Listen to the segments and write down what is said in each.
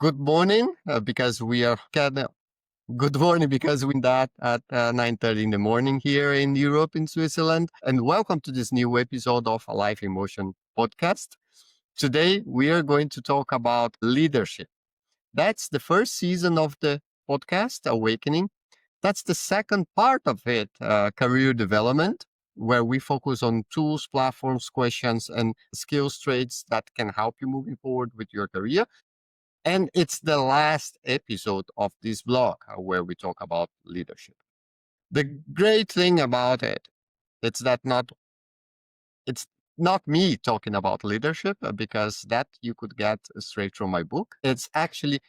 good morning because we are kind of good morning because we're that at 9:30 in the morning here in Europe, in Switzerland. And welcome to this new episode of a Life in Motion podcast. Today, we are going to talk about leadership. That's the first season of the podcast, Awakening. That's the second part of it, career development, where we focus on tools, platforms, questions, and skills traits that can help you moving forward with your career. And it's the last episode of this blog where we talk about leadership. The great thing about it, it's that it's not me talking about leadership because that you could get straight from my book. It's actually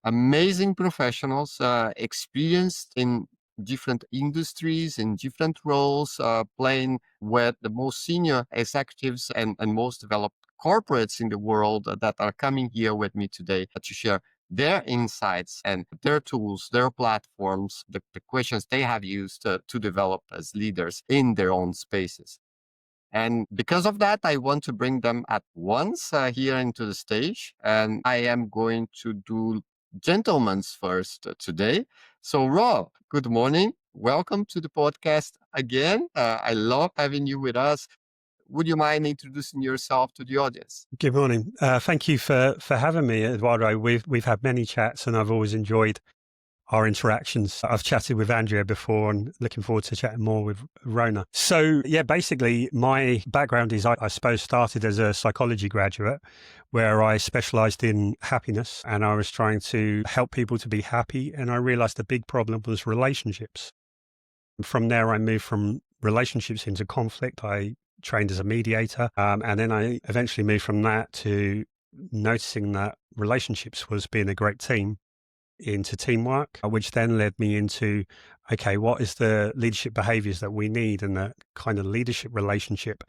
amazing professionals, experienced in different industries, in different roles, playing with the most senior executives and most developed corporates in the world that are coming here with me today to share their insights and their tools, their platforms, the questions they have used to develop as leaders in their own spaces. And because of that, I want to bring them at once here into the stage. And I am going to do gentlemen's first today. So, Rob, good morning. Welcome to the podcast again. I love having you with us. Would you mind introducing yourself to the audience? Good morning. Thank you for having me, Eduardo. We've had many chats, and I've always enjoyed our interactions. I've chatted with Andreea before, and looking forward to chatting more with Rona. So, yeah, basically, my background is I suppose started as a psychology graduate, where I specialised in happiness, and I was trying to help people to be happy. And I realised the big problem was relationships. From there, I moved from relationships into conflict. I trained as a mediator. And then I eventually moved from that to noticing that relationships was being a great team into teamwork, which then led me into, okay, what is the leadership behaviors that we need and the kind of leadership relationship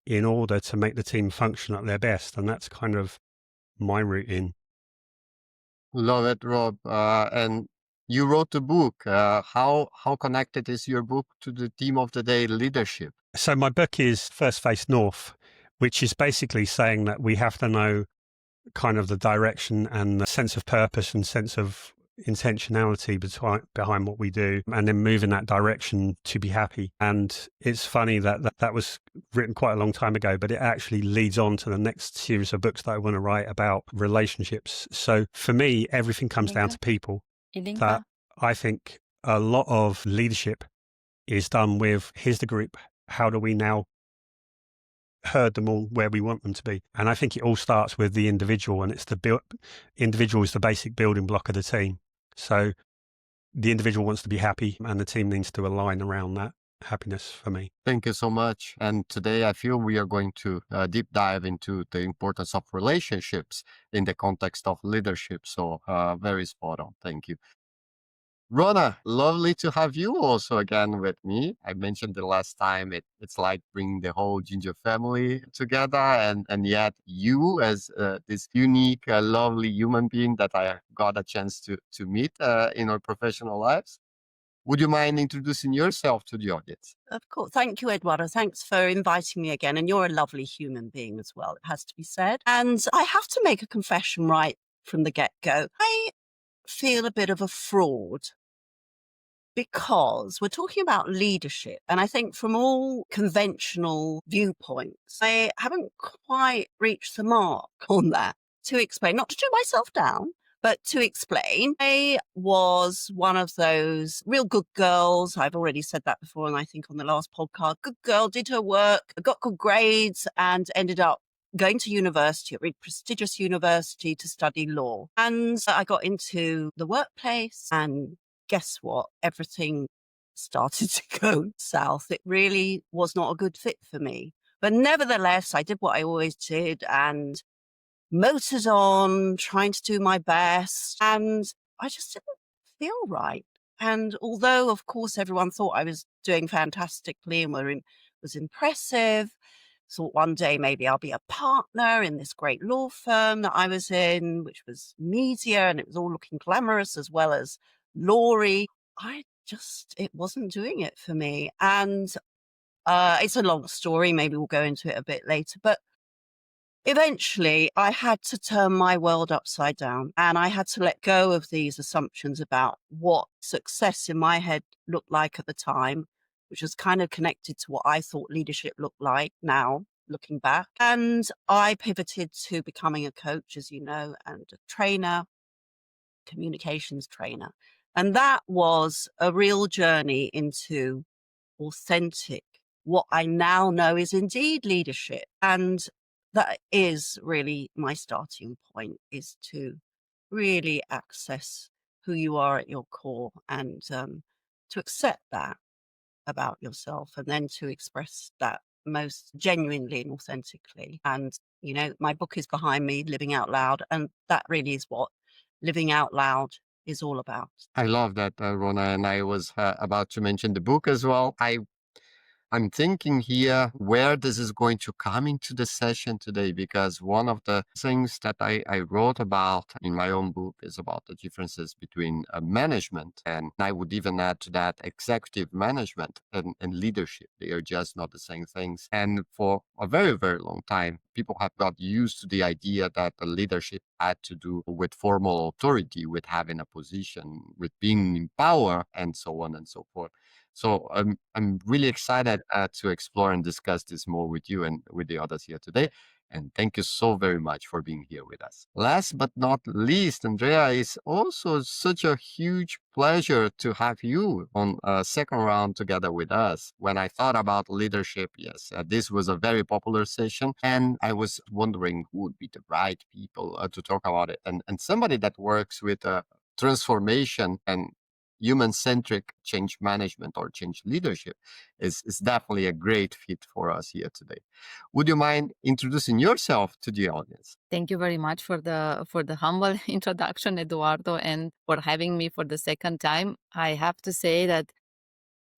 in order to make the team function at their best? And that's kind of my route in. Love it, Rob. And you wrote the book. How connected is your book to the theme of the day, leadership? So my book is First Face North, which is basically saying that we have to know kind of the direction and the sense of purpose and sense of intentionality behind what we do, and then move in that direction to be happy. And it's funny that was written quite a long time ago, but it actually leads on to the next series of books that I want to write about relationships. So for me, everything comes down to people. That I think a lot of leadership is done with, here's the group, how do we now herd them all where we want them to be? And I think it all starts with the individual, and it's individual is the basic building block of the team. So the individual wants to be happy, and the team needs to align around that happiness for me. Thank you so much. And today I feel we are going to deep dive into the importance of relationships in the context of leadership. So very spot on. Thank you. Rona, lovely to have you also again with me. I mentioned the last time it's like bringing the whole Ginger family together, and yet you as this unique, lovely human being that I got a chance to meet in our professional lives. Would you mind introducing yourself to the audience? Of course. Thank you, Eduardo. Thanks for inviting me again. And you're a lovely human being as well, it has to be said. And I have to make a confession right from the get-go. I feel a bit of a fraud because we're talking about leadership. And I think from all conventional viewpoints, I haven't quite reached the mark on that. To explain, not to do myself down, but to explain, I was one of those real good girls. I've already said that before, and I think on the last podcast, good girl, did her work, got good grades, and ended up going to university, a really prestigious university, to study law. And I got into the workplace, and guess what? Everything started to go south. It really was not a good fit for me. But nevertheless, I did what I always did and motored on, trying to do my best, and I just didn't feel right. And although, of course, everyone thought I was doing fantastically and was impressive, thought one day maybe I'll be a partner in this great law firm that I was in, which was media, and it was all looking glamorous as well as Laurie. It wasn't doing it for me. And it's a long story. Maybe we'll go into it a bit later, but eventually I had to turn my world upside down, and I had to let go of these assumptions about what success in my head looked like at the time, which was kind of connected to what I thought leadership looked like now, looking back. And I pivoted to becoming a coach, as you know, and a trainer, communications trainer. And that was a real journey into authentic, what I now know is indeed leadership. And that is really my starting point, is to really access who you are at your core, and to accept that about yourself, and then to express that most genuinely and authentically. And, you know, my book is behind me, Living Out Loud. And that really is what living out loud is all about. I love that, Rona. And I was about to mention the book as well. I'm thinking here where this is going to come into the session today, because one of the things that I wrote about in my own book is about the differences between management, and I would even add to that executive management and leadership. They are just not the same things. And for a very, very long time, people have got used to the idea that the leadership had to do with formal authority, with having a position, with being in power, and so on and so forth. So I'm really excited to explore and discuss this more with you and with the others here today. And thank you so very much for being here with us. Last but not least, Andreea, it's also such a huge pleasure to have you on a second round together with us. When I thought about leadership, yes, this was a very popular session. And I was wondering who would be the right people to talk about it. And somebody that works with transformation and human-centric change management or change leadership is definitely a great fit for us here today. Would you mind introducing yourself to the audience? Thank you very much for the humble introduction, Eduardo, and for having me for the second time. I have to say that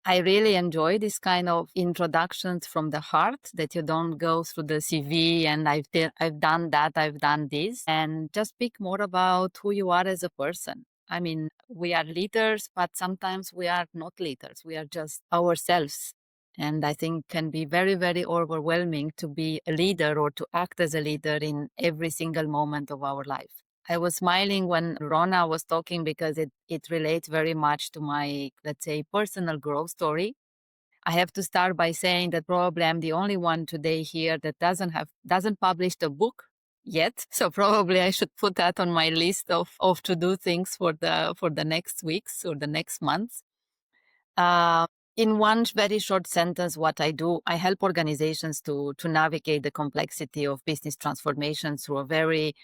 I really enjoy this kind of introductions from the heart, that you don't go through the CV and I've done that, I've done this, and just speak more about who you are as a person. I mean, we are leaders, but sometimes we are not leaders. We are just ourselves. And I think can be very, very overwhelming to be a leader or to act as a leader in every single moment of our life. I was smiling when Rona was talking because it relates very much to my, let's say, personal growth story. I have to start by saying that probably I'm the only one today here that doesn't publish a book yet. So probably I should put that on my list of to do things for the next weeks or the next months. In one very short sentence, what I do, I help organizations to navigate the complexity of business transformation through a very,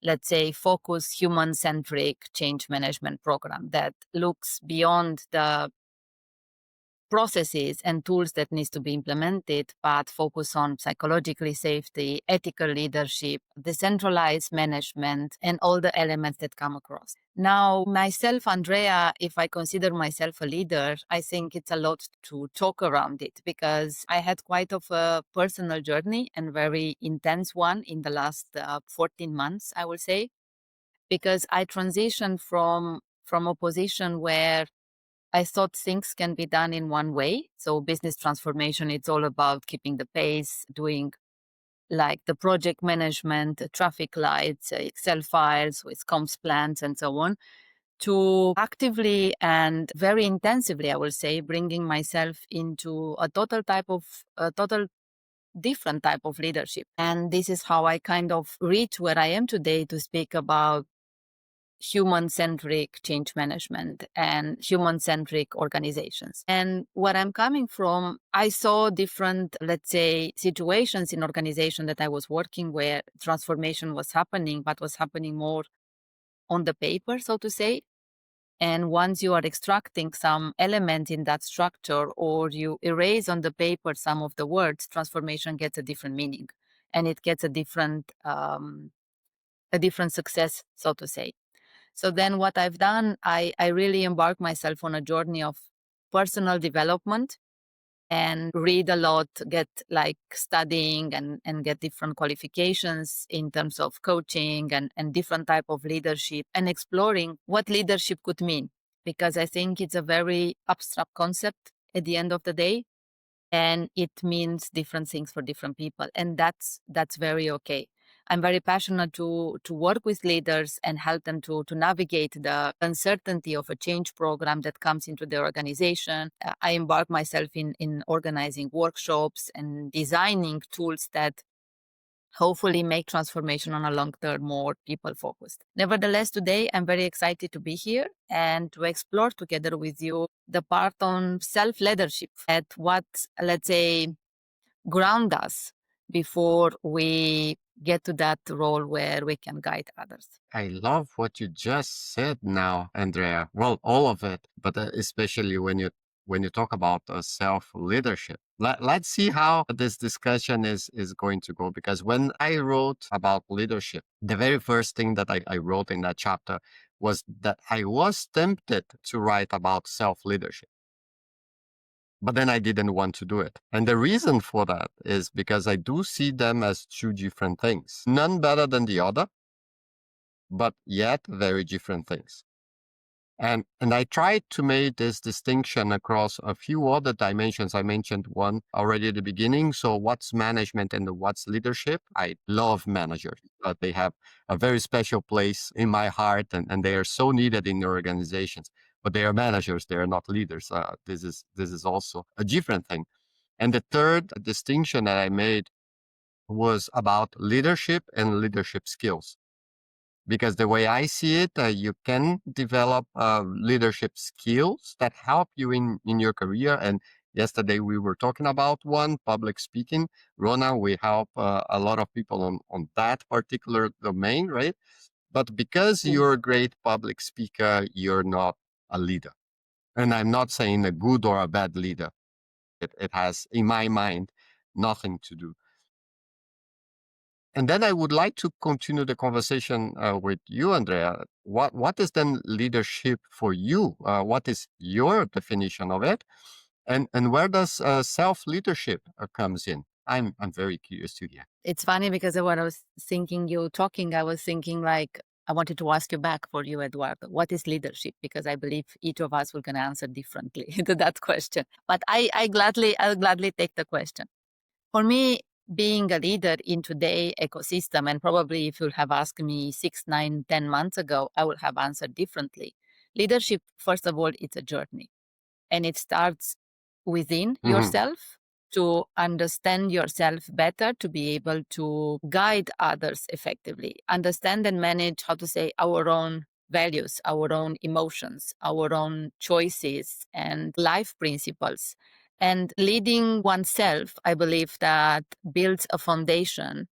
let's say, focused human-centric change management program that looks beyond the processes and tools that needs to be implemented, but focus on psychologically safety, ethical leadership, decentralized management, and all the elements that come across. Now, myself, Andreea, if I consider myself a leader, I think it's a lot to talk around it, because I had quite of a personal journey and very intense one in the last 14 months, I will say, because I transitioned from a position where I thought things can be done in one way. So business transformation, it's all about keeping the pace, doing like the project management, traffic lights, Excel files with comms plans and so on, to actively and very intensively, I will say, bringing myself into a total different type of leadership. And this is how I kind of reach where I am today to speak about human-centric change management and human-centric organizations. And where I'm coming from, I saw different, let's say, situations in organization that I was working where transformation was happening, but was happening more on the paper, so to say. And once you are extracting some element in that structure, or you erase on the paper some of the words, transformation gets a different meaning, and it gets a different success, so to say. So then what I've done, I really embarked myself on a journey of personal development and read a lot, get like studying and get different qualifications in terms of coaching and different type of leadership, and exploring what leadership could mean. Because I think it's a very abstract concept at the end of the day, and it means different things for different people. And that's very okay. I'm very passionate to work with leaders and help them to navigate the uncertainty of a change program that comes into the organization. I embark myself in organizing workshops and designing tools that hopefully make transformation on a long term more people focused. Nevertheless, today I'm very excited to be here and to explore together with you the part on self-leadership at what, let's say, ground us before we get to that role where we can guide others. I love what you just said now, Andrea. Well, all of it, but especially when you talk about self leadership. Let's see how this discussion is going to go. Because when I wrote about leadership, the very first thing that I wrote in that chapter was that I was tempted to write about self leadership. But then I didn't want to do it. And the reason for that is because I do see them as two different things. None better than the other, but yet very different things. And I tried to make this distinction across a few other dimensions. I mentioned one already at the beginning. So what's management and what's leadership? I love managers. They have a very special place in my heart, and they are so needed in organizations. But they are managers, they are not leaders. This is also a different thing. And the third distinction that I made was about leadership and leadership skills. Because the way I see it, you can develop leadership skills that help you in your career. And yesterday we were talking about one, public speaking. Rona, we help a lot of people on that particular domain, right? But because you're a great public speaker, you're not a leader. And I'm not saying a good or a bad leader. It has, in my mind, nothing to do. And then I would like to continue the conversation with you, Andrea. What is then leadership for you? What is your definition of it? And where does self-leadership comes in? I'm very curious to hear. It's funny because when I was thinking you talking, I was thinking like, I wanted to ask you back for you, Eduardo, what is leadership? Because I believe each of us will going to answer differently to that question. But I'll gladly take the question. For me, being a leader in today's ecosystem, and probably if you have asked me 6, 9, 10 months ago, I would have answered differently. Leadership, first of all, it's a journey. And it starts within yourself to understand yourself better, to be able to guide others effectively, understand and manage, how to say, our own values, our own emotions, our own choices and life principles. And leading oneself, I believe that builds a foundation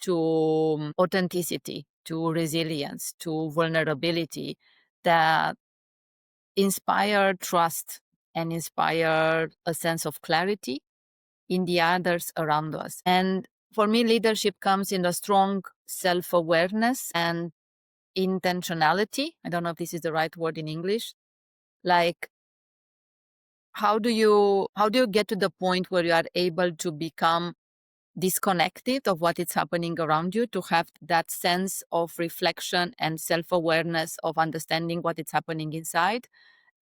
to authenticity, to resilience, to vulnerability that inspire trust and inspire a sense of clarity in the others around us. And for me, leadership comes in a strong self-awareness and intentionality. I don't know if this is the right word in English. Like, how do you get to the point where you are able to become disconnected of what is happening around you, to have that sense of reflection and self-awareness of understanding what is happening inside,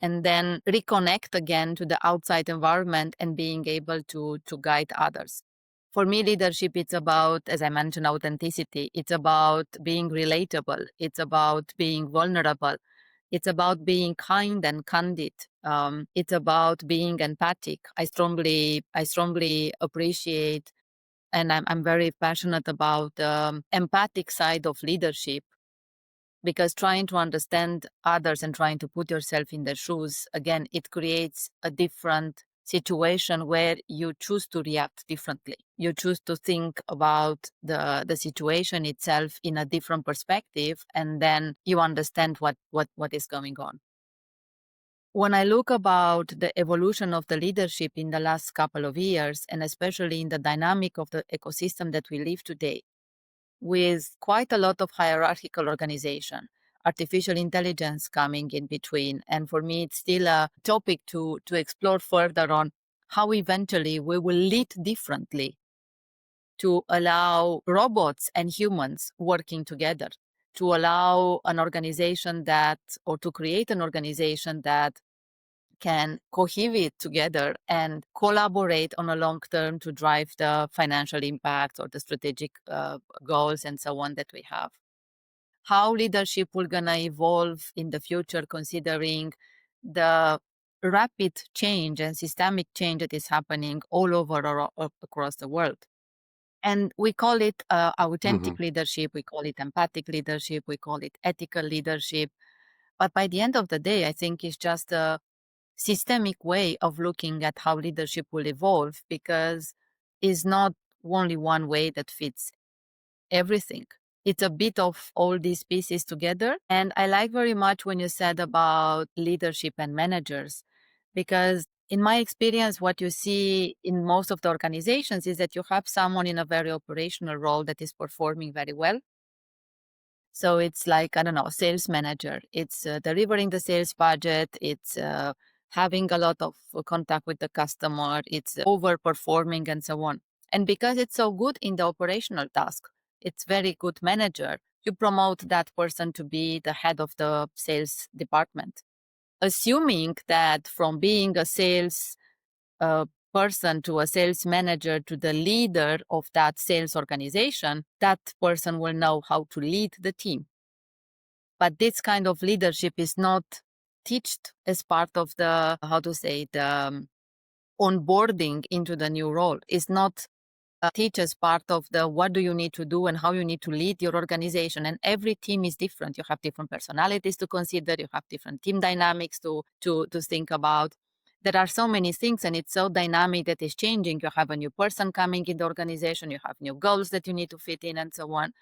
and then reconnect again to the outside environment and being able to guide others. For me, leadership, it's about, as I mentioned, authenticity. It's about being relatable. It's about being vulnerable. It's about being kind and candid. It's about being empathic. I strongly appreciate, and I'm very passionate about the empathic side of leadership, because trying to understand others and trying to put yourself in their shoes, again, it creates a different situation where you choose to react differently. You choose to think about the situation itself in a different perspective, and then you understand what is going on. When I look about the evolution of the leadership in the last couple of years, and especially in the dynamic of the ecosystem that we live today, with quite a lot of hierarchical organization, artificial intelligence coming in between. And for me, it's still a topic to explore further on how eventually we will lead differently to allow robots and humans working together, to allow an organization that, or to create an organization that can cohibit together and collaborate on a long term to drive the financial impact or the strategic goals and so on that we have. How leadership will gonna evolve in the future, considering the rapid change and systemic change that is happening all over or across the world. And we call it authentic leadership, we call it empathic leadership, we call it ethical leadership. But by the end of the day, I think it's just a systemic way of looking at how leadership will evolve, because it's not only one way that fits everything. It's a bit of all these pieces together. And I like very much when you said about leadership and managers, because in my experience, what you see in most of the organizations is that you have someone in a very operational role that is performing very well. So it's like, I don't know, sales manager. It's delivering the sales budget. It's having a lot of contact with the customer. It's overperforming and so on. And because it's so good in the operational task, it's very good manager, you promote that person to be the head of the sales department, assuming that from being a sales person to a sales manager to the leader of that sales organization, that person will know how to lead the team. But this kind of leadership is not taught as part of the, the onboarding into the new role. It's not teach as part of the what do you need to do and how you need to lead your organization. And every team is different. You have different personalities to consider. You have different team dynamics to think about. There are so many things, and it's so dynamic that it's changing. You have a new person coming in the organization. You have new goals that you need to fit in and so on.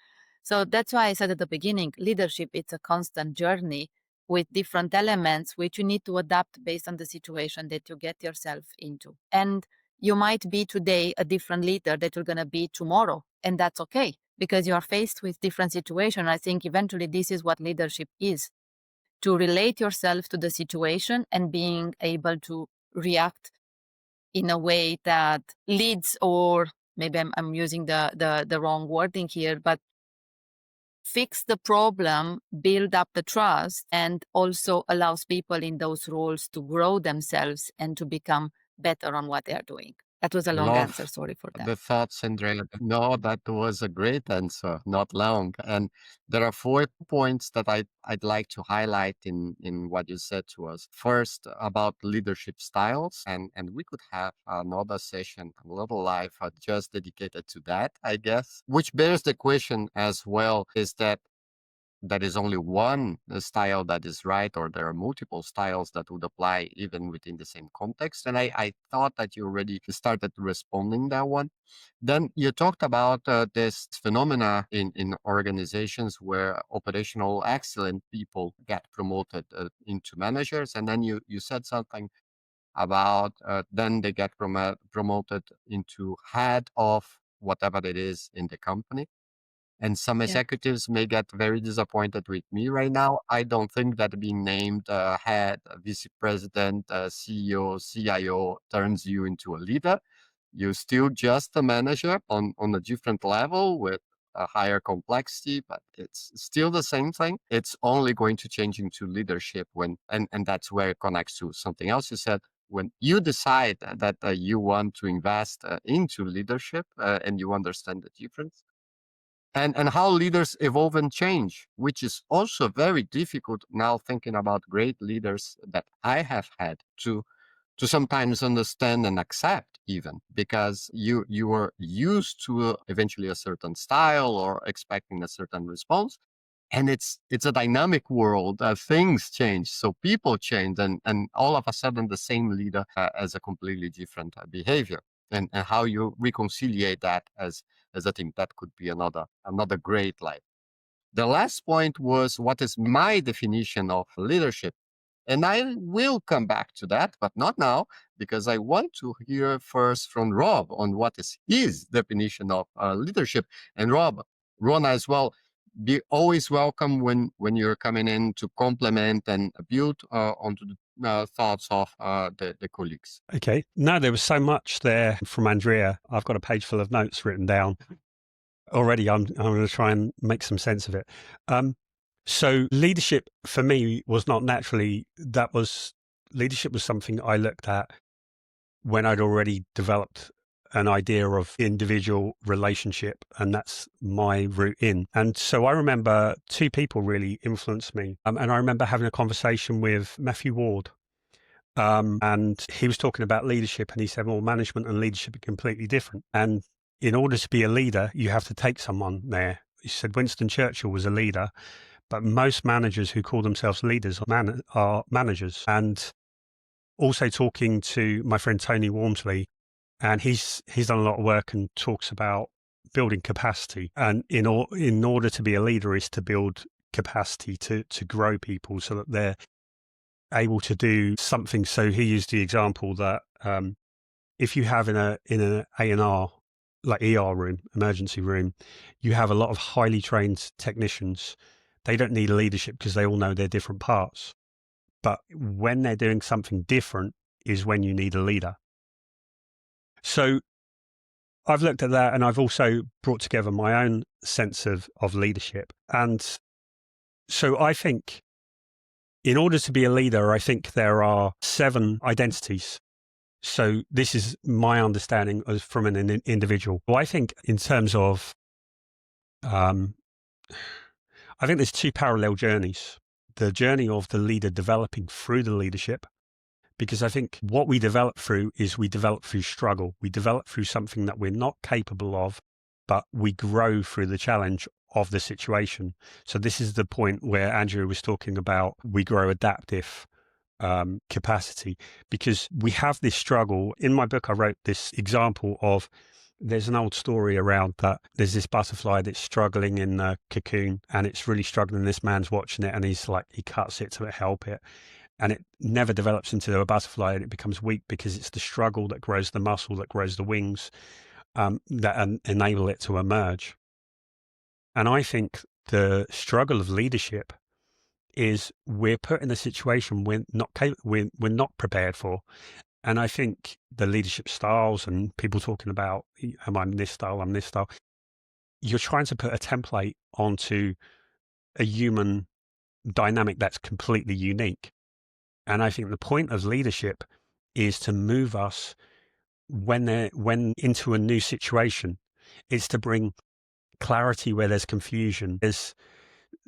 So that's why I said at the beginning, leadership, it's a constant journey with different elements which you need to adapt based on the situation that you get yourself into. And you might be today a different leader that you're going to be tomorrow. And that's okay, because you are faced with different situations. I think eventually this is what leadership is, to relate yourself to the situation and being able to react in a way that leads, or maybe I'm using the wrong wording here, but fix the problem, build up the trust, and also allows people in those roles to grow themselves and to become better on what they are doing. That was a long answer. Sorry for that. The thoughts, Andrea. No, that was a great answer, not long. And there are 4 points that I'd like to highlight in what you said to us. First, about leadership styles, and we could have another session, a little live just dedicated to that, I guess. Which bears the question as well, is that there is only one style that is right, or there are multiple styles that would apply even within the same context. And I thought that you already started responding that one. Then you talked about this phenomena in organizations where operational excellent people get promoted into managers. And then you said something about then they get promoted into head of whatever it is in the company. And some executives may get very disappointed with me right now. I don't think that being named head, vice president, CEO, CIO turns you into a leader. You're still just a manager on a different level with a higher complexity, but it's still the same thing. It's only going to change into leadership when, and that's where it connects to something else you said. When you decide that you want to invest into leadership and you understand the difference, and how leaders evolve and change, which is also very difficult now, thinking about great leaders that I have had to sometimes understand and accept, even because you are used to eventually a certain style or expecting a certain response. And it's a dynamic world. Things change, so people change, and all of a sudden the same leader has a completely different behavior, and how you reconciliate that as a team. That could be another great life. The last point was, what is my definition of leadership? And I will come back to that, but not now, because I want to hear first from Rob on what is his definition of leadership. And Rob, Rona as well, be always welcome when you're coming in to complement and build onto the thoughts of the colleagues. Okay. No, there was so much there from Andrea. I've got a page full of notes written down already. I'm going to try and make some sense of it. So leadership for me was not naturally, that was leadership was something I looked at when I'd already developed an idea of individual relationship, and that's my route in. And so I remember two people really influenced me. And I remember having a conversation with Matthew Ward. And he was talking about leadership, and he said, well, management and leadership are completely different. And in order to be a leader, you have to take someone there. He said Winston Churchill was a leader, but most managers who call themselves leaders are managers. And also talking to my friend Tony Walmsley, and he's done a lot of work and talks about building capacity. And in order to be a leader is to build capacity to grow people so that they're able to do something. So he used the example that if you have in an A&R, like ER room, emergency room, you have a lot of highly trained technicians. They don't need leadership because they all know their different parts. But when they're doing something different is when you need a leader. So I've looked at that, and I've also brought together my own sense of leadership. And so I think in order to be a leader, I think there are 7 identities. So this is my understanding from an individual. Well, I think in terms of, I think there's 2 parallel journeys. The journey of the leader developing through the leadership, because I think what we develop through is we develop through struggle. We develop through something that we're not capable of, but we grow through the challenge of the situation. So this is the point where Andreea was talking about we grow adaptive capacity, because we have this struggle. In my book, I wrote this example of, there's an old story around that there's this butterfly that's struggling in the cocoon, and it's really struggling. This man's watching it, and he cuts it to help it. And it never develops into a butterfly, and it becomes weak because it's the struggle that grows the muscle, that grows the wings, that enable it to emerge. And I think the struggle of leadership is we're put in a situation we're not prepared for. And I think the leadership styles and people talking about, I'm this style, I'm this style, you're trying to put a template onto a human dynamic that's completely unique. And I think the point of leadership is to move us when into a new situation, is to bring clarity where there's confusion.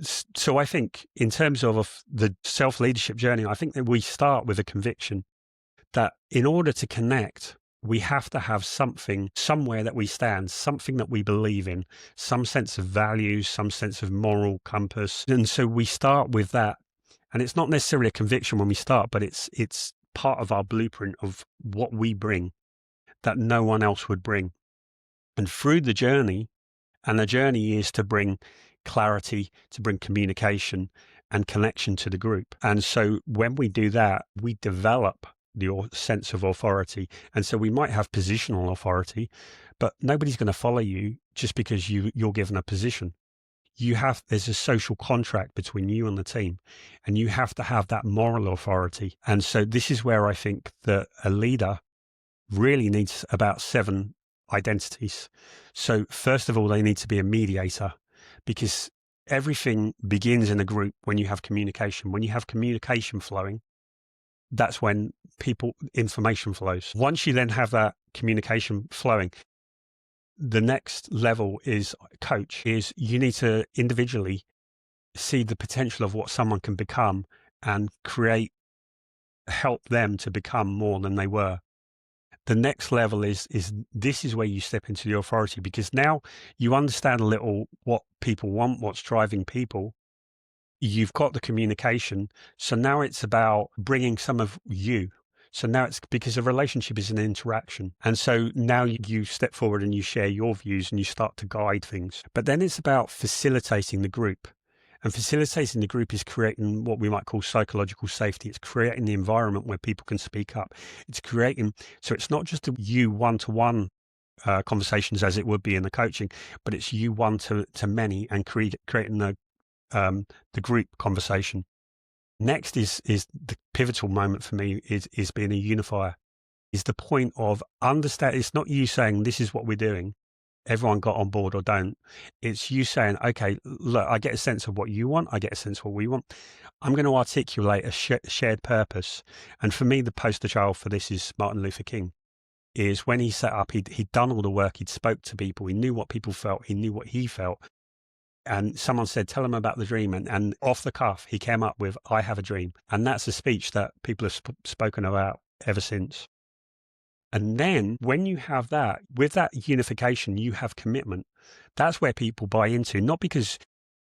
So I think in terms of the self-leadership journey, I think that we start with a conviction that in order to connect, we have to have something, somewhere that we stand, something that we believe in, some sense of values, some sense of moral compass. And so we start with that. And it's not necessarily a conviction when we start, but it's part of our blueprint of what we bring that no one else would bring. And through the journey, and the journey is to bring clarity, to bring communication and connection to the group. And so when we do that, we develop the sense of authority. And so we might have positional authority, but nobody's going to follow you just because you're given a position. There's a social contract between you and the team, and you have to have that moral authority. And so this is where I think that a leader really needs about 7 identities. So first of all, they need to be a mediator, because everything begins in a group when you have communication. When you have communication flowing, that's when information flows. Once you then have that communication flowing, the next level is coach, is you need to individually see the potential of what someone can become and help them to become more than they were. The next level is this is where you step into the authority, because now you understand a little what people want, what's driving people. You've got the communication. So now it's about bringing some of you. So now it's because a relationship is an interaction. And so now you step forward and you share your views and you start to guide things. But then it's about facilitating the group. And facilitating the group is creating what we might call psychological safety. It's creating the environment where people can speak up. So it's not just you one-to-one conversations as it would be in the coaching, but it's you one to many, and creating the group conversation. Next is the pivotal moment for me is being a unifier. Is the point of understand. It's not you saying this is what we're doing. everyone got on board or don't. It's you saying, okay, look, I get a sense of what you want. I get a sense of what we want. I'm going to articulate a shared purpose. And for me, the poster child for this is Martin Luther King. Is when he set up, he'd done all the work, he'd spoke to people, he knew what people felt, he knew what he felt. And someone said, tell him about the dream. And off the cuff, he came up with, I have a dream. And that's a speech that people have spoken about ever since. And then when you have that, with that unification, you have commitment. That's where people buy into, not because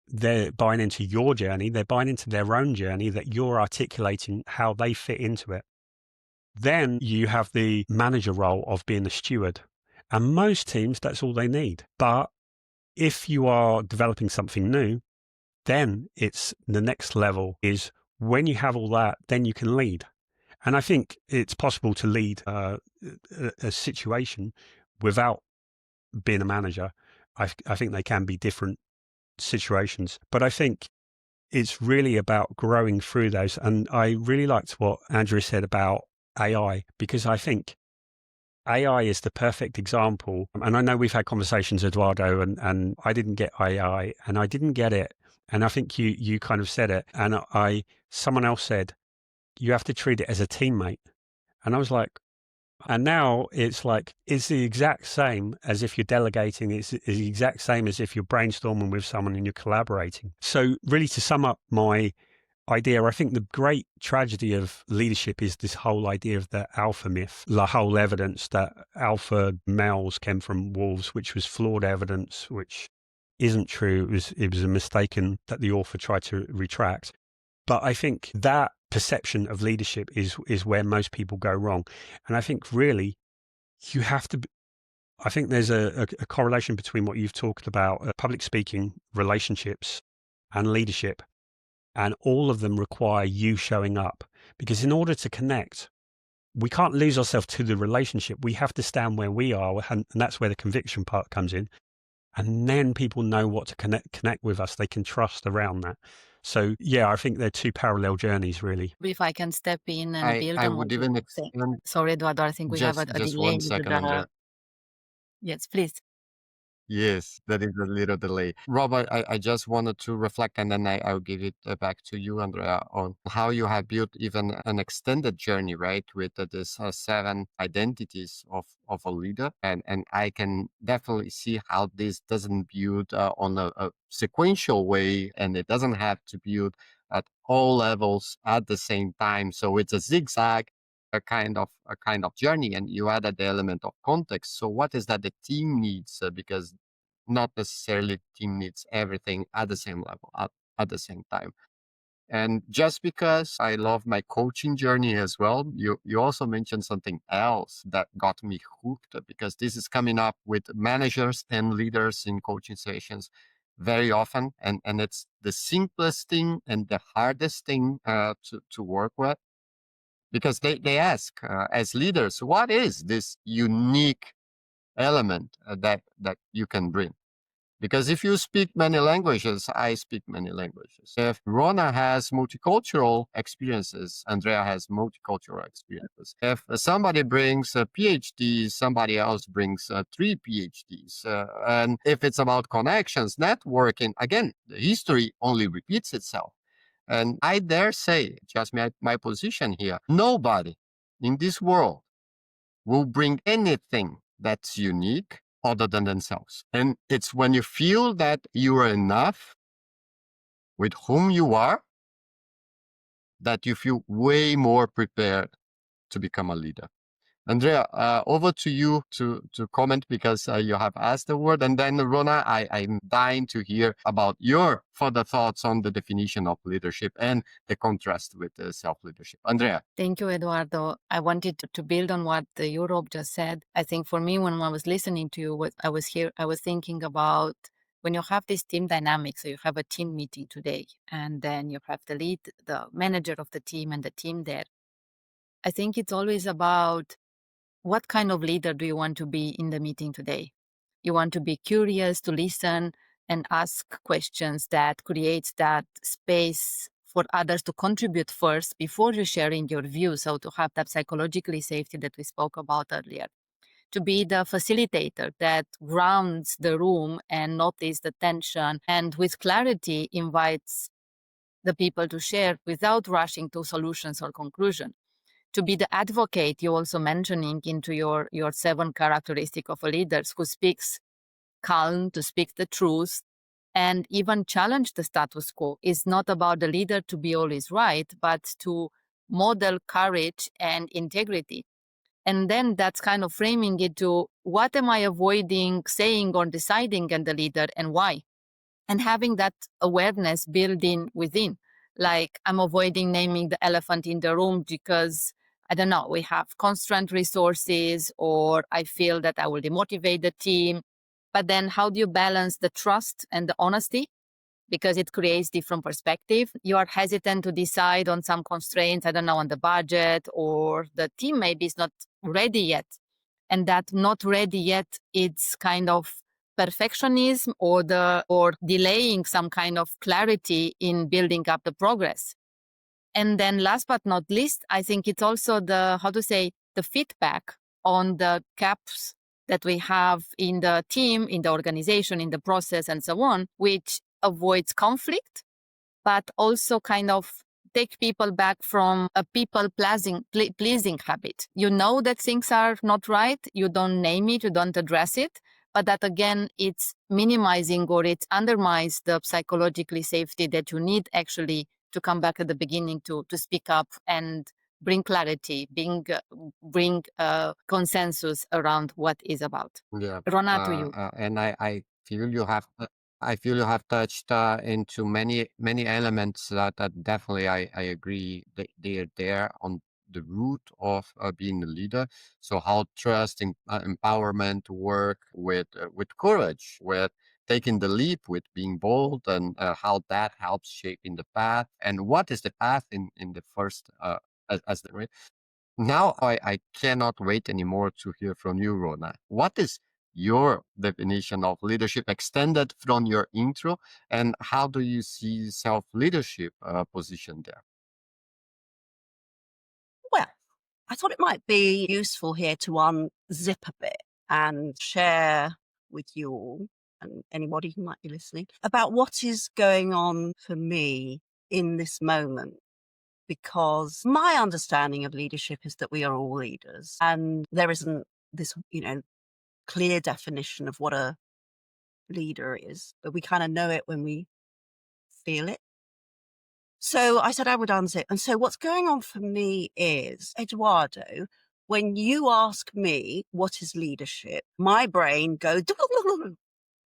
they're buying into your journey, they're buying into their own journey, that you're articulating how they fit into it. Then you have the manager role of being the steward. And most teams, that's all they need. But if you are developing something new, then it's the next level is when you have all that, then you can lead. And I think it's possible to lead a situation without being a manager. I think they can be different situations, but I think it's really about growing through those. And I really liked what Andreea said about AI, because I think AI is the perfect example. And I know we've had conversations, Eduardo, and I didn't get AI and I didn't get it. And I think you kind of said it. And someone else said, you have to treat it as a teammate. And I was like, and now it's like, it's the exact same as if you're delegating. It's the exact same as if you're brainstorming with someone and you're collaborating. So really, to sum up my idea, I think the great tragedy of leadership is this whole idea of the alpha myth, the whole evidence that alpha males came from wolves, which was flawed evidence, which isn't true. It was a mistaken that the author tried to retract. But I think that perception of leadership is where most people go wrong. And I think really you have to, I think there's a correlation between what you've talked about, public speaking, relationships and leadership. And all of them require you showing up, because in order to connect, we can't lose ourselves to the relationship. We have to stand where we are. And that's where the conviction part comes in. And then people know what to connect with us. They can trust around that. So, yeah, I think they're two parallel journeys, really. If I can step in and build I on would what you even say. extend Sorry, Eduardo, I think we have a just delay 1 with second, Andreea. Yes, please. Yes, that is a little delay. Robert, I just wanted to reflect, and then I'll give it back to you, Andreea, on how you have built even an extended journey, right, with this 7 identities of a leader. And I can definitely see how this doesn't build on a sequential way, and it doesn't have to build at all levels at the same time. So it's a zigzag, a kind of journey, and you added the element of context. So what is that the team needs? Because not necessarily the team needs everything at the same level at the same time. And just because I love my coaching journey as well, you also mentioned something else that got me hooked, because this is coming up with managers and leaders in coaching sessions very often, and it's the simplest thing and the hardest thing to work with. Because they ask, as leaders, what is this unique element that you can bring? Because if you speak many languages, I speak many languages. If Rona has multicultural experiences, Andreea has multicultural experiences. If somebody brings a PhD, somebody else brings 3 PhDs. And if it's about connections, networking, again, the history only repeats itself. And I dare say, just my position here, nobody in this world will bring anything that's unique other than themselves. And it's when you feel that you are enough with whom you are, that you feel way more prepared to become a leader. Andreea, over to you to comment, because you have asked the word. And then Rona, I'm dying to hear about your further thoughts on the definition of leadership and the contrast with self-leadership. Andreea. Thank you, Eduardo. I wanted to build on what Europe just said. I think for me, when I was listening to you, I was thinking about when you have this team dynamic. So you have a team meeting today, and then you have the lead, the manager of the team, and the team there. I think it's always about what kind of leader do you want to be in the meeting today? You want to be curious, to listen and ask questions that creates that space for others to contribute first before you sharing your view. So to have that psychologically safety that we spoke about earlier. to be the facilitator that grounds the room and notice the tension, and with clarity invites the people to share without rushing to solutions or conclusion. To be the advocate you're also mentioning into your 7 characteristic of a leader who speaks calm, to speak the truth, and even challenge the status quo is not about the leader to be always right, but to model courage and integrity. And then that's kind of framing it to what am I avoiding saying or deciding in the leader and why? And having that awareness built in within. Like I'm avoiding naming the elephant in the room because, I don't know, we have constrained resources, or I feel that I will demotivate the team. But then how do you balance the trust and the honesty? Because it creates different perspective. You are hesitant to decide on some constraints, I don't know, on the budget, or the team maybe is not ready yet. And that not ready yet, it's kind of perfectionism or delaying some kind of clarity in building up the progress. And then last but not least, I think it's also the feedback on the gaps that we have in the team, in the organization, in the process, and so on, which avoids conflict, but also kind of take people back from a people pleasing habit. You know that things are not right, you don't name it, you don't address it, but that again, it's minimizing or it undermines the psychologically safety that you need actually to come back at the beginning to speak up and bring clarity, bring consensus around what is about. Yeah. Rona, to you. And I feel you have I feel you have touched into many elements that definitely I agree they are there on the root of being a leader. So how trust and empowerment work with courage, with taking the leap, with being bold, and how that helps shaping the path. And what is the path in the first as the now I cannot wait anymore to hear from you, Rona. What is your definition of leadership extended from your intro, and how do you see self-leadership positioned there? Well, I thought it might be useful here to unzip a bit and share with you all and anybody who might be listening about what is going on for me in this moment. Because my understanding of leadership is that we are all leaders, and there isn't this, clear definition of what a leader is, but we kind of know it when we feel it. So I said I would unzip. And so what's going on for me is, Eduardo, when you ask me what is leadership, my brain goes,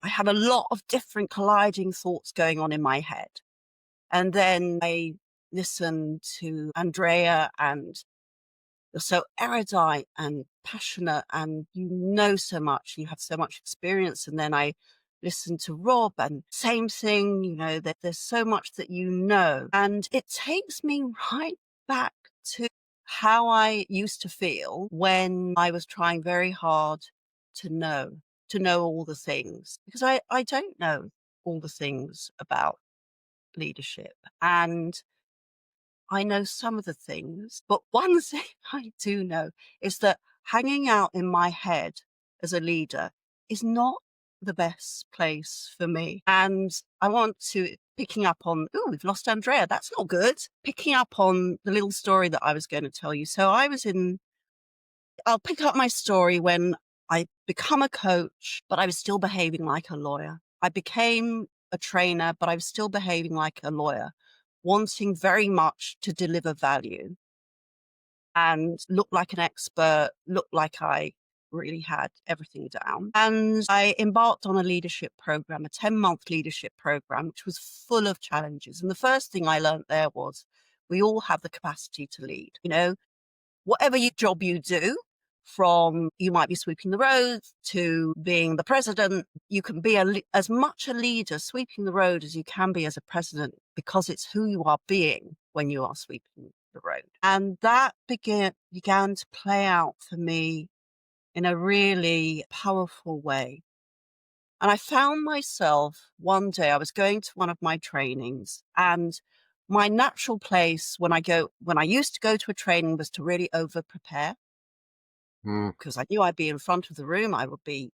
I have a lot of different colliding thoughts going on in my head. And then I listen to Andreea, and you're so erudite and passionate, and you know so much, you have so much experience. And then I listen to Rob, and same thing, that there's so much that you know. And it takes me right back to how I used to feel when I was trying very hard to know all the things, because I don't know all the things about leadership. And I know some of the things, but one thing I do know is that hanging out in my head as a leader is not the best place for me. And I want to, picking up on, we've lost Andreea. That's not good. Picking up on the little story that I was going to tell you. So I'll pick up my story when I become a coach, but I was still behaving like a lawyer. I became a trainer, but I was still behaving like a lawyer, wanting very much to deliver value and look like an expert, look like I really had everything down. And I embarked on a leadership program, a 10-month leadership program, which was full of challenges. And the first thing I learned there was we all have the capacity to lead. Whatever job you do, from you might be sweeping the roads to being the president, you can be as much a leader sweeping the road as you can be as a president, because it's who you are being when you are sweeping the road. And that began to play out for me in a really powerful way. And I found myself one day, I was going to one of my trainings, and my natural place when I used to go to a training was to really over prepare. because I knew I'd be in front of the room. I would be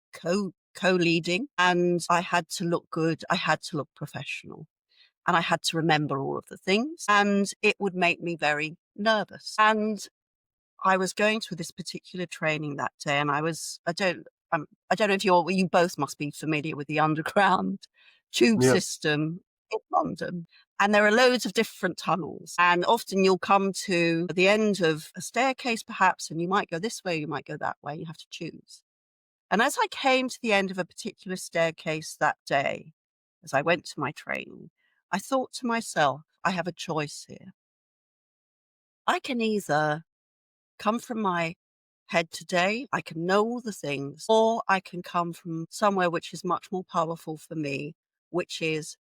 co-leading, and I had to look good. I had to look professional, and I had to remember all of the things, and it would make me very nervous. And I was going through this particular training that day, and I don't know if you both must be familiar with the underground tube Yeah. system in London. And there are loads of different tunnels. And often you'll come to the end of a staircase, perhaps, and you might go this way, you might go that way. You have to choose. And as I came to the end of a particular staircase that day, as I went to my training, I thought to myself, I have a choice here. I can either come from my head today, I can know all the things, or I can come from somewhere which is much more powerful for me, which is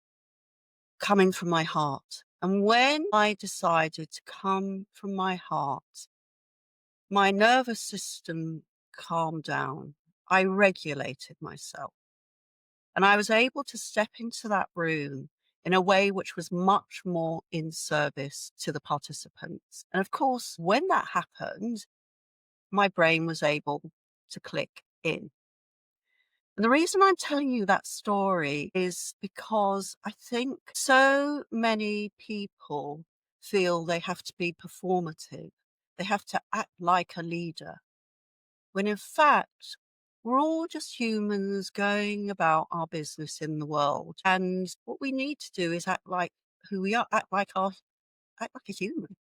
coming from my heart. And when I decided to come from my heart, my nervous system calmed down. I regulated myself. And I was able to step into that room in a way which was much more in service to the participants. And of course, when that happened, my brain was able to click in. And the reason I'm telling you that story is because I think so many people feel they have to be performative. They have to act like a leader. When in fact, we're all just humans going about our business in the world. And what we need to do is act like who we are, act like a human,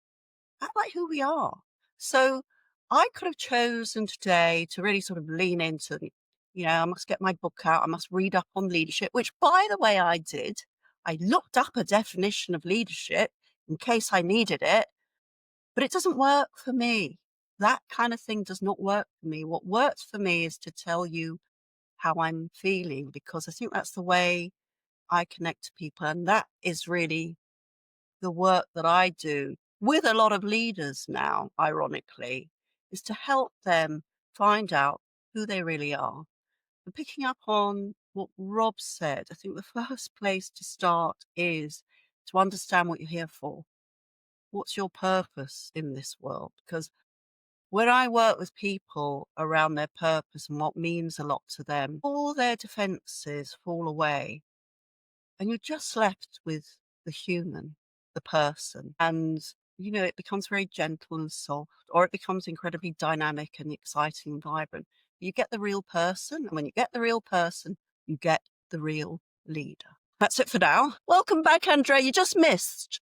act like who we are. So I could have chosen today to really sort of lean into, I must get my book out. I must read up on leadership, which by the way, I did. I looked up a definition of leadership in case I needed it, but it doesn't work for me. That kind of thing does not work for me. What works for me is to tell you how I'm feeling, because I think that's the way I connect to people. And that is really the work that I do with a lot of leaders now, ironically, is to help them find out who they really are. And picking up on what Rob said, I think the first place to start is to understand what you're here for. What's your purpose in this world? Because when I work with people around their purpose and what means a lot to them, all their defenses fall away and you're just left with the human, the person. And, it becomes very gentle and soft, or it becomes incredibly dynamic and exciting and vibrant. You get the real person. And when you get the real person, you get the real leader. That's it for now. Welcome back, Andreea. You just missed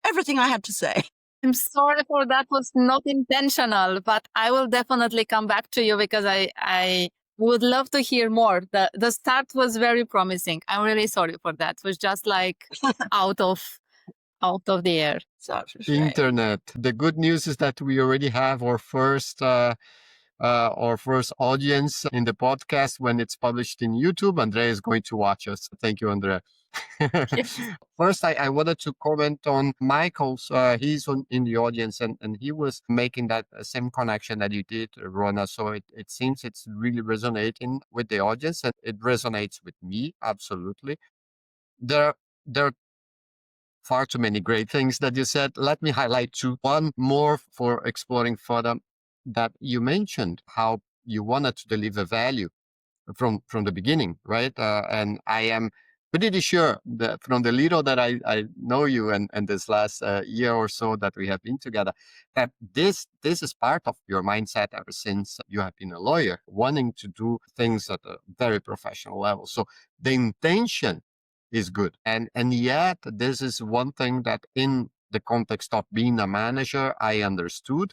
everything I had to say. I'm sorry for that. Was not intentional, but I will definitely come back to you because I would love to hear more. The start was very promising. I'm really sorry for that. It was just like out of the air. Such a shame. Internet. The good news is that we already have our first audience in the podcast when it's published in YouTube. Andreea is going to watch us. Thank you, Andreea. Yes. First, I wanted to comment on Michael's. He's in the audience, and he was making that same connection that you did, Rona. So it seems it's really resonating with the audience, and it resonates with me absolutely. There are far too many great things that you said. Let me highlight one more for exploring further that you mentioned, how you wanted to deliver value from the beginning, right? And I am pretty sure that from the little that I know you and this last year or so that we have been together, that this is part of your mindset ever since you have been a lawyer, wanting to do things at a very professional level. So the intention is good. And yet this is one thing that in the context of being a manager, I understood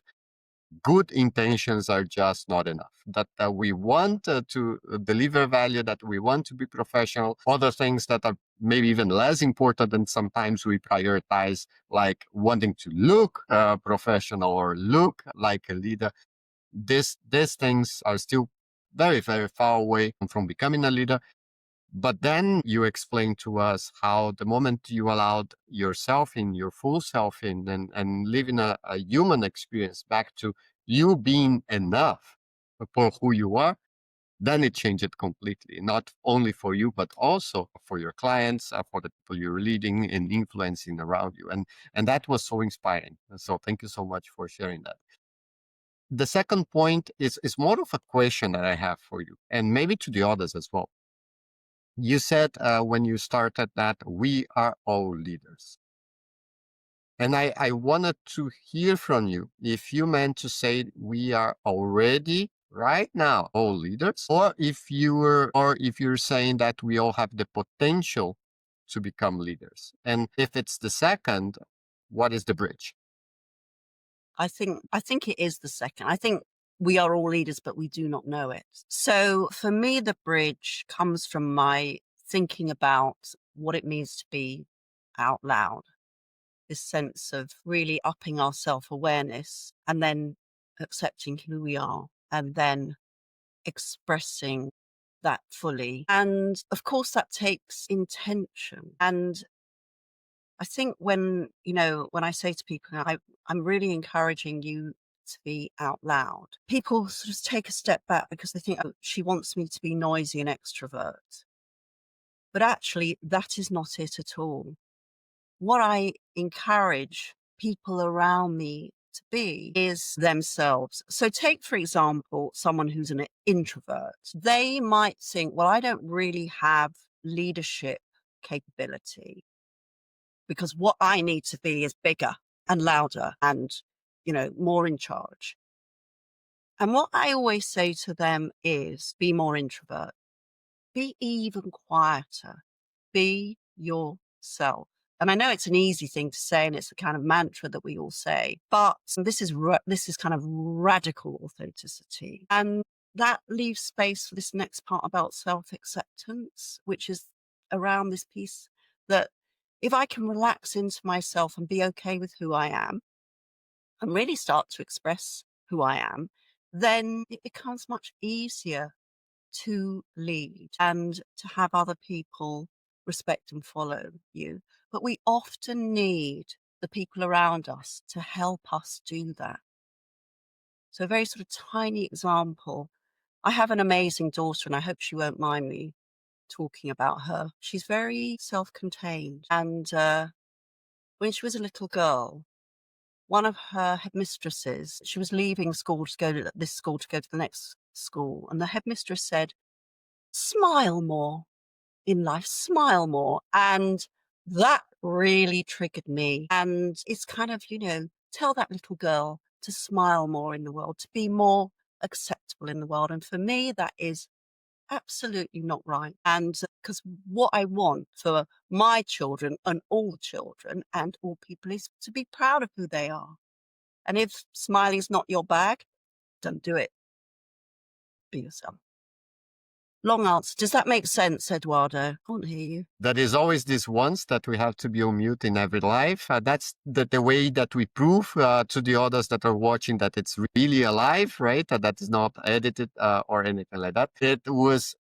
good intentions are just not enough. That we want to deliver value, that we want to be professional. Other things that are maybe even less important, and sometimes we prioritize, like wanting to look professional or look like a leader. These things are still very, very far away from becoming a leader. But then you explained to us how the moment you allowed yourself in, your full self in, and living a human experience back to you being enough for who you are, then it changed it completely. Not only for you, but also for your clients, for the people you're leading and influencing around you. And that was so inspiring. So thank you so much for sharing that. the second point is more of a question that I have for you, and maybe to the others as well. You said when you started that we are all leaders. And I wanted to hear from you if you meant to say we are already right now all leaders, or if you're saying that we all have the potential to become leaders. And if it's the second, what is the bridge? I think it is the second. I think we are all leaders, but we do not know it. So for me, the bridge comes from my thinking about what it means to be out loud. This sense of really upping our self-awareness and then accepting who we are and then expressing that fully. And of course, that takes intention. And I think when I say to people, I'm really encouraging you to be out loud. People sort of take a step back because they think, oh, she wants me to be noisy and extrovert. But actually, that is not it at all. What I encourage people around me to be is themselves. So take, for example, someone who's an introvert. They might think, well, I don't really have leadership capability because what I need to be is bigger and louder and, more in charge. And what I always say to them is be more introvert, be even quieter, be yourself. And I know it's an easy thing to say, and it's a kind of mantra that we all say, but this is kind of radical authenticity. And that leaves space for this next part about self-acceptance, which is around this piece that if I can relax into myself and be okay with who I am and really start to express who I am, then it becomes much easier to lead and to have other people respect and follow you. But we often need the people around us to help us do that. So a very sort of tiny example. I have an amazing daughter, and I hope she won't mind me talking about her. She's very self-contained. And when she was a little girl, one of her headmistresses, she was leaving school to go to this school to go to the next school. And the headmistress said, smile more in life, smile more. And that really triggered me. And it's kind of, tell that little girl to smile more in the world, to be more acceptable in the world. And for me, that is absolutely not right. And because what I want for my children and all children and all people is to be proud of who they are. And if smiling's not your bag, don't do it. Be yourself. Long answer. Does that make sense, Eduardo? I can't hear you. That is always this once that we have to be on mute in every life. That's the way that we prove to the others that are watching that it's really alive, right? That is not edited or anything like that. It was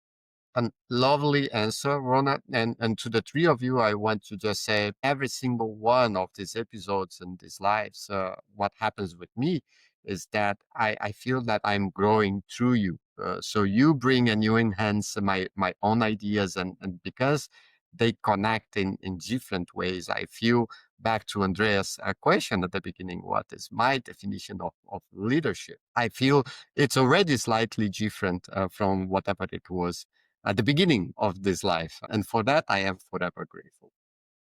a lovely answer, Rona. And to the three of you, I want to just say every single one of these episodes and these lives, what happens with me is that I feel that I'm growing through you. So you bring and you enhance my own ideas, and because they connect in different ways. I feel back to Andrea's question at the beginning, what is my definition of leadership? I feel it's already slightly different from whatever it was at the beginning of this life. And for that, I am forever grateful.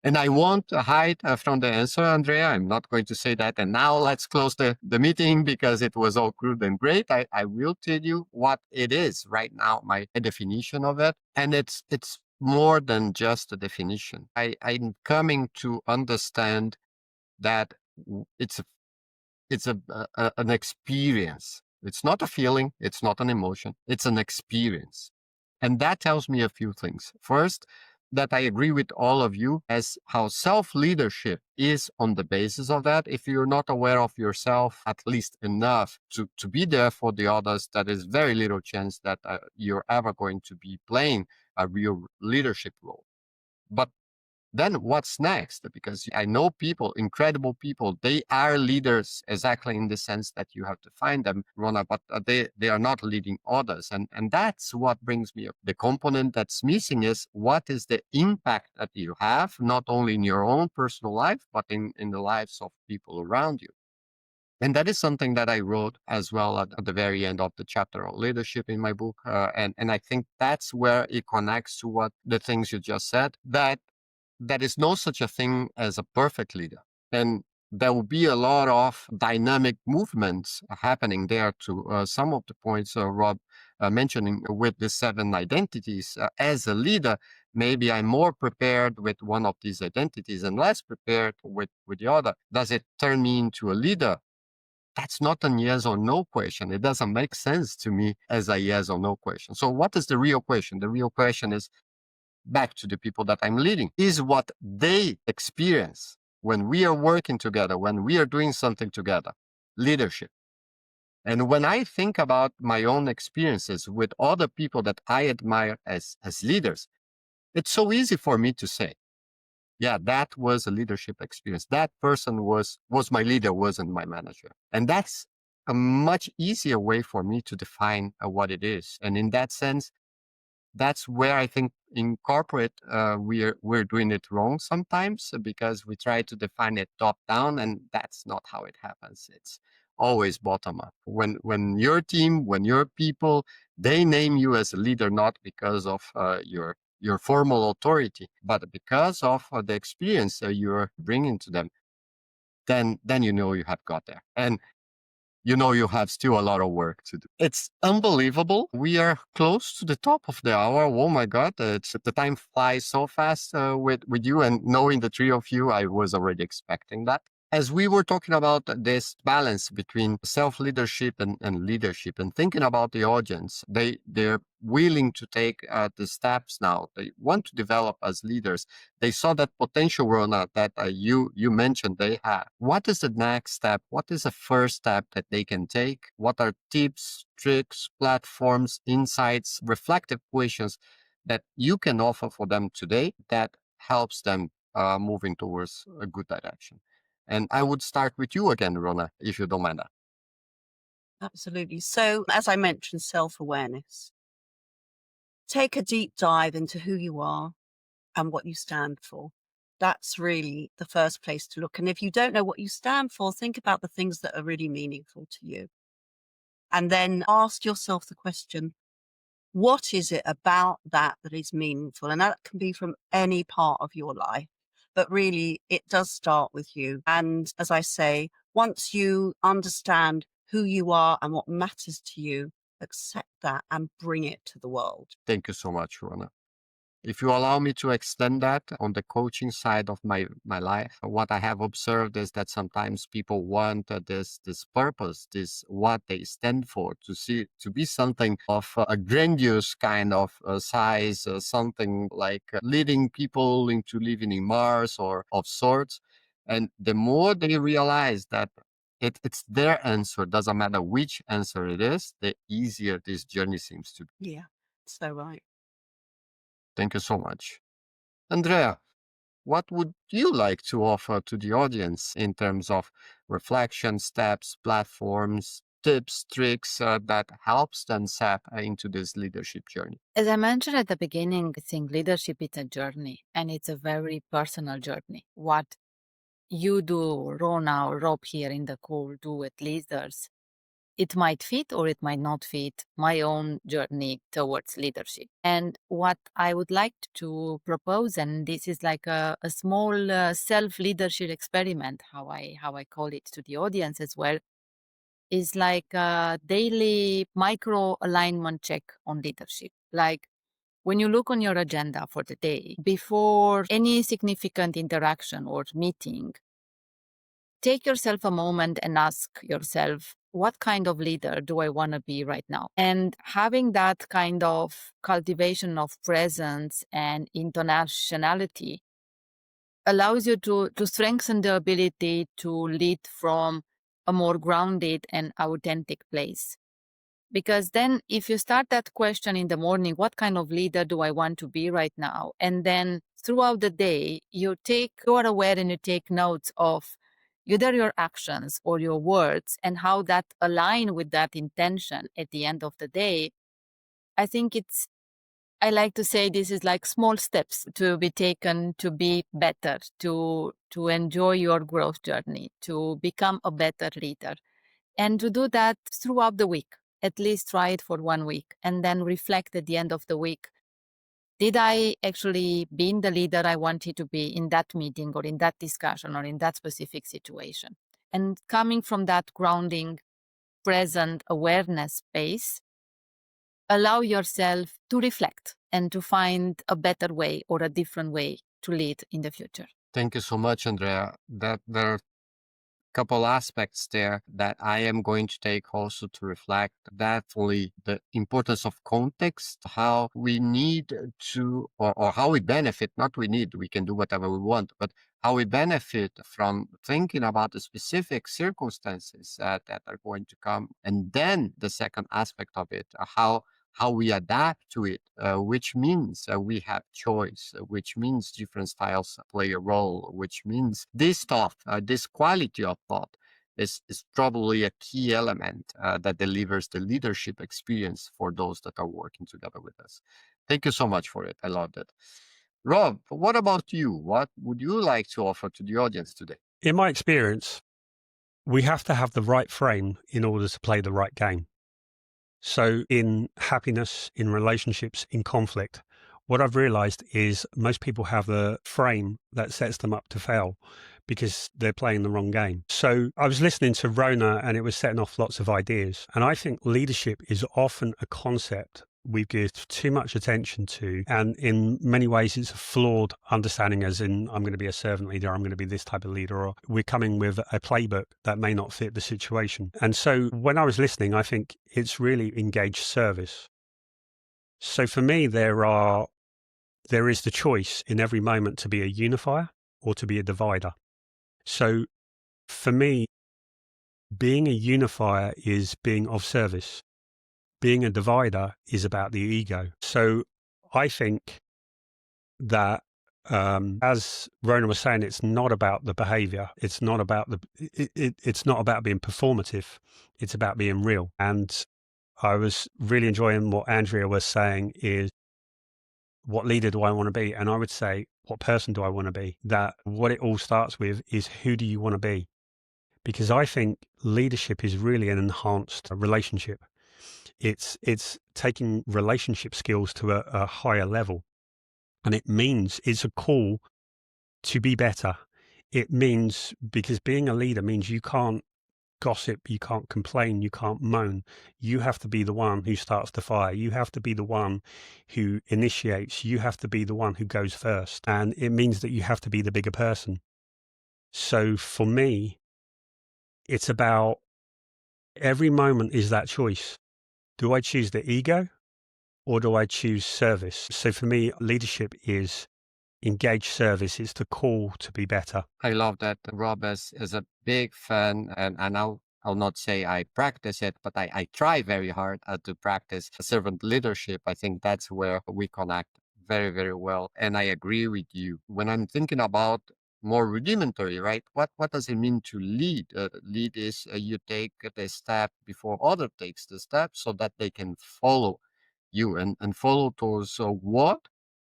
And I won't hide from the answer, Andreea. I'm not going to say that. And now let's close the meeting because it was all crude and great. I will tell you what it is right now, my definition of it. And it's more than just a definition. I'm coming to understand that it's an experience. It's not a feeling. It's not an emotion. It's an experience. And that tells me a few things. First, that I agree with all of you as how self-leadership is on the basis of that. If you're not aware of yourself, at least enough to be there for the others, that is very little chance that you're ever going to be playing a real leadership role. But then what's next? Because I know people, incredible people, they are leaders exactly in the sense that you have to find them, Rona, but they are not leading others. And that's what brings me up. The component that's missing is what is the impact that you have, not only in your own personal life, but in the lives of people around you. And that is something that I wrote as well at the very end of the chapter on leadership in my book. And I think that's where it connects to what the things you just said, that there is no such a thing as a perfect leader. And there will be a lot of dynamic movements happening there to some of the points Rob mentioning with the 7 identities. As a leader, maybe I'm more prepared with one of these identities and less prepared with the other. Does it turn me into a leader? That's not a yes or no question. It doesn't make sense to me as a yes or no question. So what is the real question? The real question is, back to the people that I'm leading, is what they experience when we are working together, when we are doing something together, leadership. And when I think about my own experiences with other people that I admire as leaders, it's so easy for me to say, yeah, that was a leadership experience. That person was my leader, wasn't my manager. And that's a much easier way for me to define what it is. And in that sense, that's where I think in corporate we're doing it wrong sometimes, because we try to define it top down, and that's not how it happens. It's always bottom up. When your team, when your people, they name you as a leader, not because of your formal authority, but because of the experience you're bringing to them, then you have got there. And you have still a lot of work to do. It's unbelievable. We are close to the top of the hour. Oh my God, the time flies so fast with you, and knowing the 3 of you, I was already expecting that. As we were talking about this balance between self-leadership and leadership, and thinking about the audience, they're willing to take the steps now. They want to develop as leaders. They saw that potential, Rona, that you mentioned they have. What is the next step? What is the first step that they can take? What are tips, tricks, platforms, insights, reflective questions that you can offer for them today that helps them moving towards a good direction? And I would start with you again, Rona, if you don't mind that. Absolutely. So, as I mentioned, self-awareness. Take a deep dive into who you are and what you stand for. That's really the first place to look. And if you don't know what you stand for, think about the things that are really meaningful to you. And then ask yourself the question, what is it about that is meaningful? And that can be from any part of your life. But really, it does start with you. And as I say, once you understand who you are and what matters to you, accept that and bring it to the world. Thank you so much, Rona. If you allow me to extend that on the coaching side of my life, what I have observed is that sometimes people want this purpose, this what they stand for, to be something of a grandiose kind of size, something like leading people into living in Mars or of sorts. And the more they realize that it's their answer, doesn't matter which answer it is, the easier this journey seems to be. Yeah, so right. Thank you so much. Andreea, what would you like to offer to the audience in terms of reflection, steps, platforms, tips, tricks that helps them step into this leadership journey? As I mentioned at the beginning, I think leadership is a journey, and it's a very personal journey. What you do, Rona or Rob here in the call, do with leaders, it might fit or it might not fit my own journey towards leadership. And what I would like to propose, and this is like a small self-leadership experiment, how I call it to the audience as well, is like a daily micro alignment check on leadership. Like when you look on your agenda for the day, before any significant interaction or meeting, take yourself a moment and ask yourself, what kind of leader do I want to be right now? And having that kind of cultivation of presence and internationality allows you to strengthen the ability to lead from a more grounded and authentic place. Because then if you start that question in the morning, what kind of leader do I want to be right now? And then throughout the day, you are aware and you take notes of either your actions or your words and how that align with that intention at the end of the day. I think I like to say this is like small steps to be taken to be better, to enjoy your growth journey, to become a better leader. And to do that throughout the week, at least try it for 1 week, and then reflect at the end of the week. Did I actually be the leader I wanted to be in that meeting or in that discussion or in that specific situation? And coming from that grounding, present awareness space, allow yourself to reflect and to find a better way or a different way to lead in the future. Thank you so much, Andrea. That there are couple aspects there that I am going to take also to reflect. Definitely the importance of context, how we need to, or how we benefit, not we need, we can do whatever we want, but how we benefit from thinking about the specific circumstances that are going to come. And then the second aspect of it, how we adapt to it, which means we have choice, which means different styles play a role, which means this thought, this quality of thought is probably a key element that delivers the leadership experience for those that are working together with us. Thank you so much for it. I loved it. Rob, what about you? What would you like to offer to the audience today? In my experience, we have to have the right frame in order to play the right game. So in happiness, in relationships, in conflict, what I've realized is most people have the frame that sets them up to fail because they're playing the wrong game. So I was listening to Rona and it was setting off lots of ideas. And I think leadership is often a concept we give too much attention to. And in many ways, it's a flawed understanding, as in, I'm going to be a servant leader, I'm going to be this type of leader, or we're coming with a playbook that may not fit the situation. And so when I was listening, I think it's really engaged service. So for me, there is the choice in every moment to be a unifier or to be a divider. So for me, being a unifier is being of service. Being a divider is about the ego. So I think that, as Rona was saying, it's not about the behavior. It's not about it's not about being performative. It's about being real. And I was really enjoying what Andreea was saying is, what leader do I want to be? And I would say, what person do I want to be? That what it all starts with is, who do you want to be? Because I think leadership is really an enhanced relationship. It's taking relationship skills to a higher level. And it means it's a call to be better. It means, because being a leader means you can't gossip, you can't complain, you can't moan. You have to be the one who starts the fire. You have to be the one who initiates. You have to be the one who goes first. And it means that you have to be the bigger person. So for me, it's about every moment is that choice. Do I choose the ego or do I choose service? So for me, leadership is engaged service. It's the call to be better. I love that. Rob is a big fan, and I'll not say I practice it, but I try very hard to practice servant leadership. I think that's where we connect very, very well. And I agree with you. When I'm thinking about more rudimentary, right? What does it mean to lead? Lead is you take the step before other takes the step so that they can follow you and follow towards what?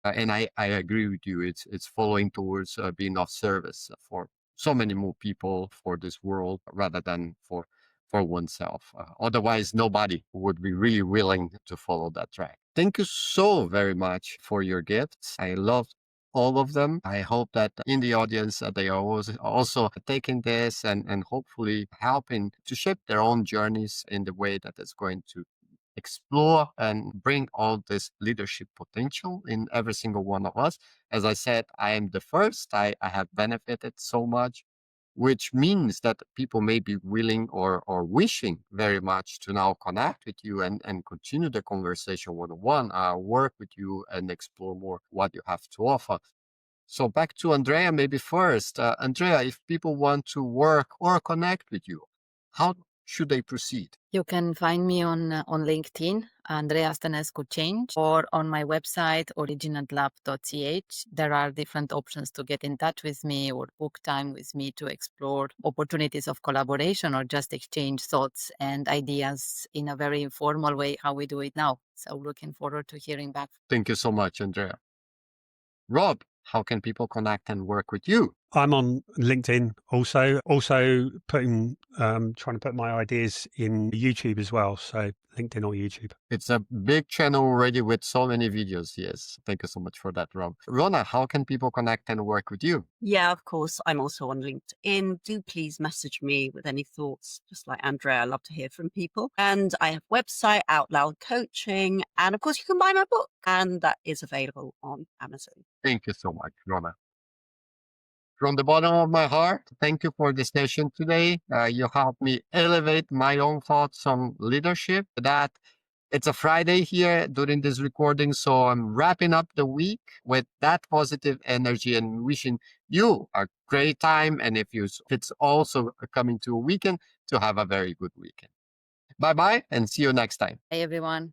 And I agree with you. It's following towards being of service for so many more people, for this world, rather than for oneself. Otherwise, nobody would be really willing to follow that track. Thank you so very much for your gifts. I loved all of them. I hope that in the audience, they are also taking this and hopefully helping to shape their own journeys in the way that is going to explore and bring all this leadership potential in every single one of us. As I said, I am the first. I have benefited so much, which means that people may be willing or wishing very much to now connect with you and continue the conversation one-on-one, work with you and explore more what you have to offer. So back to Andreea, maybe first. Andreea, if people want to work or connect with you, how should they proceed? You can find me on LinkedIn, Andreea Stanescu Change, or on my website, originalab.ch. There are different options to get in touch with me or book time with me to explore opportunities of collaboration or just exchange thoughts and ideas in a very informal way, how we do it now. So looking forward to hearing back. Thank you so much, Andreea. Rob, how can people connect and work with you? I'm on LinkedIn also putting, trying to put my ideas in YouTube as well. So LinkedIn or YouTube. It's a big channel already with so many videos. Yes. Thank you so much for that, Ron. Rona, how can people connect and work with you? Yeah, of course. I'm also on LinkedIn. Do please message me with any thoughts, just like Andrea. I love to hear from people. And I have a website, Out Loud Coaching. And of course, you can buy my book, and that is available on Amazon. Thank you so much, Rona. From the bottom of my heart, thank you for this session today. You helped me elevate my own thoughts on leadership. That it's a Friday here during this recording, so I'm wrapping up the week with that positive energy and wishing you a great time. And if it's also coming to a weekend, to have a very good weekend. Bye-bye and see you next time. Hey, everyone.